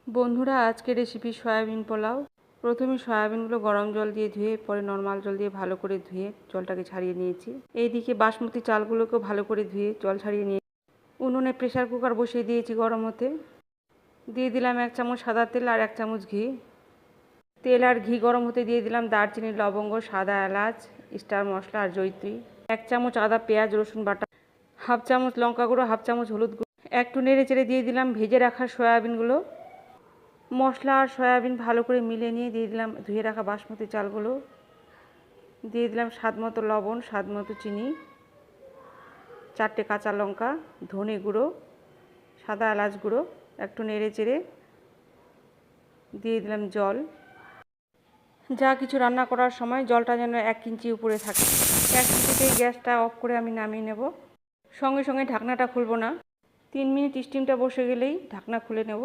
বন্ধুরা, আজকে recipe soybean pulao. প্রথমে সয়াবিনগুলো গরম জল দিয়ে ধুয়ে পরে নর্মাল জল দিয়ে ভালো করে ধুয়ে জলটাকে ছাড়িয়ে নিয়েছি। এইদিকে বাসমতি চালগুলোকেও ভালো করে ধুয়ে জল ছাড়িয়ে নিয়ে উনুনে প্রেসার কুকার বসিয়ে দিয়েছি গরম হতে। দিয়ে দিলাম 1 চামচ সাদা তেল আর 1 চামচ ঘি। তেল আর ঘি গরম হতে দিয়ে দিলাম দারচিনি, লবঙ্গ, সাদা এলাচ, স্টার মশলা আর জয়িত্রী, 1 চামচ আদা, পেঁয়াজ, রসুন বাটা, 1/2 চামচ লঙ্কা গুঁড়ো, 1/2 চামচ হলুদ গুঁড়ো। একটু নেড়ে চেড়ে দিয়ে দিলাম ভেজে রাখা সয়াবিনগুলো। মশলা আর সয়াবিন ভালো করে মিলিয়ে নিয়ে দিয়ে দিলাম ধুয়ে রাখা বাসমতি চালগুলো। দিয়ে দিলাম স্বাদ মতো লবণ, স্বাদ মতো চিনি, 4টে কাঁচা লঙ্কা, ধনে গুঁড়ো, সাদা এলাচ গুঁড়ো। একটু নেড়ে চেড়ে দিয়ে দিলাম জল। যা কিছু রান্না করার সময় জলটা যেন 1 ইঞ্চি উপরে থাকে। 1 ইঞ্চিতেই গ্যাসটা অফ করে আমি নামিয়ে নেব। সঙ্গে সঙ্গে ঢাকনাটা খুলব না। 3 মিনিট স্টিমটা বসে গেলেই ঢাকনা খুলে নেব।